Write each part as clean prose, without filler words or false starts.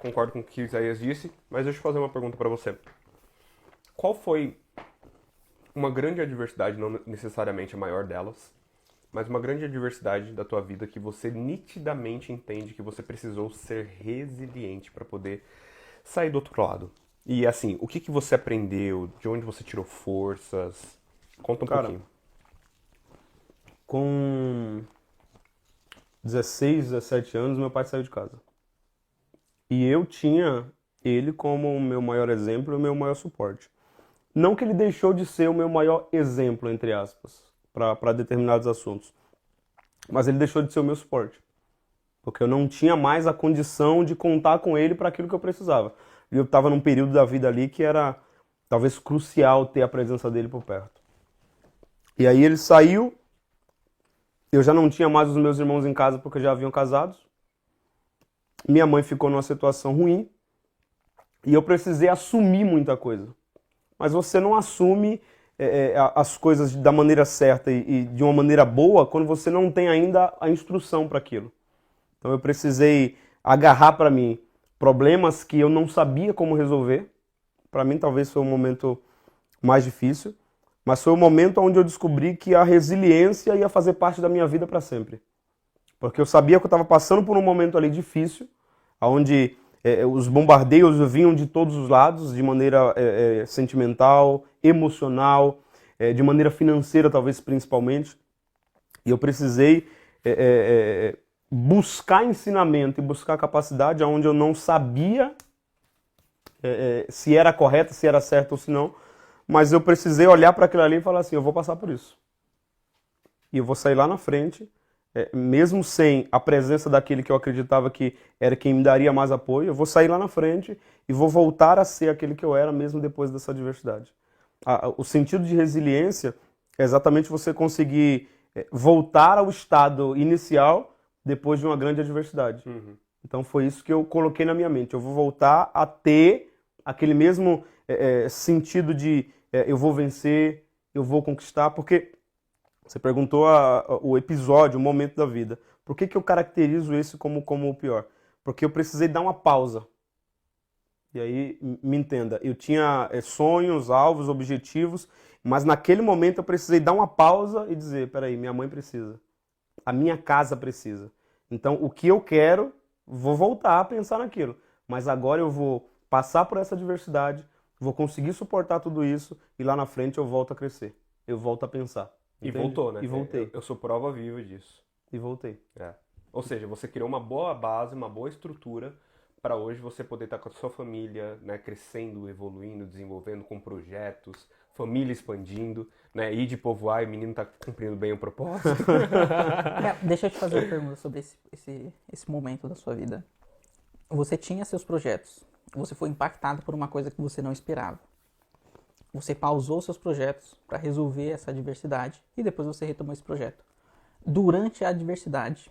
concordo com o que o Isaías disse, mas deixa eu fazer uma pergunta pra você. Qual foi uma grande adversidade, não necessariamente a maior delas, mas uma grande adversidade da tua vida que você nitidamente entende que você precisou ser resiliente pra poder sair do outro lado? E assim, o que que você aprendeu? De onde você tirou forças? Conta um Cara, pouquinho. com 16, 17 anos, meu pai saiu de casa. E eu tinha ele como o meu maior exemplo e o meu maior suporte. Não que ele deixou de ser o meu maior exemplo, entre aspas, para determinados assuntos, mas ele deixou de ser o meu suporte. Porque eu não tinha mais a condição de contar com ele para aquilo que eu precisava. E eu estava num período da vida ali que era talvez crucial ter a presença dele por perto. E aí ele saiu, eu já não tinha mais os meus irmãos em casa porque já haviam casados. Minha mãe ficou numa situação ruim e eu precisei assumir muita coisa. Mas você não assume as coisas da maneira certa e de uma maneira boa quando você não tem ainda a instrução para aquilo. Então eu precisei agarrar para mim problemas que eu não sabia como resolver. Para mim talvez foi o momento mais difícil, mas foi o momento onde eu descobri que a resiliência ia fazer parte da minha vida para sempre. Porque eu sabia que eu estava passando por um momento ali difícil, onde os bombardeios vinham de todos os lados, de maneira sentimental, emocional, de maneira financeira talvez principalmente. E eu precisei buscar ensinamento e buscar capacidade onde eu não sabia se era correto, se era certo ou se não, mas eu precisei olhar para aquilo ali e falar assim, eu vou passar por isso. E eu vou sair lá na frente, mesmo sem a presença daquele que eu acreditava que era quem me daria mais apoio, eu vou sair lá na frente e vou voltar a ser aquele que eu era mesmo depois dessa adversidade. O sentido de resiliência é exatamente você conseguir voltar ao estado inicial depois de uma grande adversidade. Uhum. Então foi isso que eu coloquei na minha mente. Eu vou voltar a ter aquele mesmo sentido de eu vou vencer, eu vou conquistar, porque você perguntou o episódio, o momento da vida. Por que que eu caracterizo esse como o pior? Porque eu precisei dar uma pausa. E aí, me entenda, eu tinha sonhos, alvos, objetivos, mas naquele momento eu precisei dar uma pausa e dizer, peraí, minha mãe precisa, a minha casa precisa. Então, o que eu quero, vou voltar a pensar naquilo. Mas agora eu vou passar por essa adversidade, vou conseguir suportar tudo isso e lá na frente eu volto a crescer. Eu volto a pensar. E Entende? voltou, né? E voltei. Eu sou prova viva disso. E voltei. É. Ou seja, você criou uma boa base, uma boa estrutura para hoje você poder estar com a sua família, né, crescendo, evoluindo, desenvolvendo com projetos, família expandindo, né, ir de povoar e o menino tá cumprindo bem o propósito. Deixa eu te fazer uma pergunta sobre esse momento da sua vida. Você tinha seus projetos, você foi impactado por uma coisa que você não esperava. Você pausou seus projetos para resolver essa adversidade e depois você retomou esse projeto. Durante a adversidade,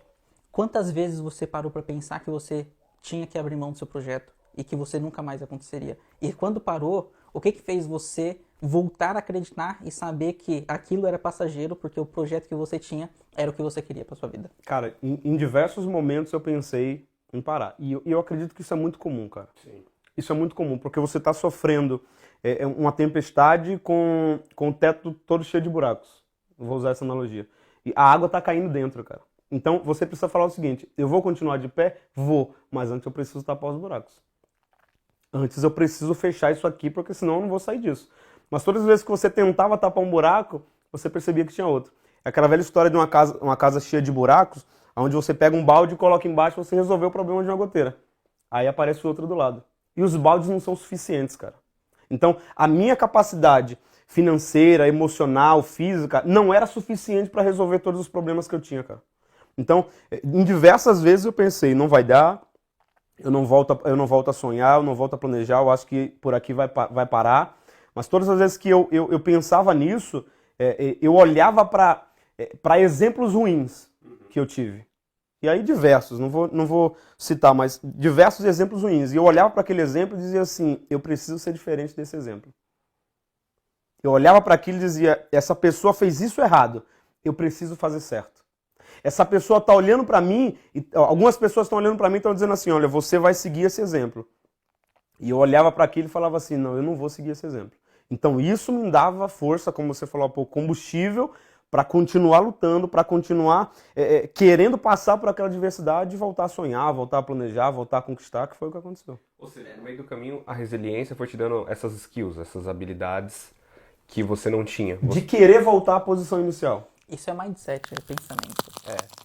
quantas vezes você parou para pensar que você tinha que abrir mão do seu projeto e que você nunca mais aconteceria? E quando parou, o que fez você voltar a acreditar e saber que aquilo era passageiro porque o projeto que você tinha era o que você queria para sua vida? Cara, em diversos momentos eu pensei em parar. E eu acredito que isso é muito comum, cara. Sim. Isso é muito comum, porque você está sofrendo uma tempestade com o teto todo cheio de buracos. Vou usar essa analogia. E a água está caindo dentro, cara. Então você precisa falar o seguinte: eu vou continuar de pé? Vou, mas antes eu preciso tapar os buracos. Antes eu preciso fechar isso aqui, porque senão eu não vou sair disso. Mas todas as vezes que você tentava tapar um buraco, você percebia que tinha outro. É aquela velha história de uma casa cheia de buracos, onde você pega um balde e coloca embaixo e você resolveu o problema de uma goteira. Aí aparece o outro do lado. E os baldes não são suficientes, cara. Então, a minha capacidade financeira, emocional, física, não era suficiente para resolver todos os problemas que eu tinha, cara. Então, em diversas vezes eu pensei, não vai dar, eu não volto a sonhar, eu não volto a planejar, eu acho que por aqui vai parar. Mas todas as vezes que eu pensava nisso, eu olhava para exemplos ruins que eu tive. E aí diversos, não vou citar, mas diversos exemplos ruins. E eu olhava para aquele exemplo e dizia assim, eu preciso ser diferente desse exemplo. Eu olhava para aquilo e dizia, essa pessoa fez isso errado, eu preciso fazer certo. essa pessoa tá olhando pra mim, e algumas pessoas estão olhando pra mim e estão dizendo assim, olha, você vai seguir esse exemplo. E eu olhava para aquilo e falava assim, não, eu não vou seguir esse exemplo. Então isso me dava força, como você falou há pouco, combustível para continuar lutando, para continuar querendo passar por aquela adversidade e voltar a sonhar, voltar a planejar, voltar a conquistar, que foi o que aconteceu. Ou seja, no meio do caminho, a resiliência foi te dando essas skills, essas habilidades que você não tinha. De querer voltar à posição inicial. Isso é mindset, é pensamento. É.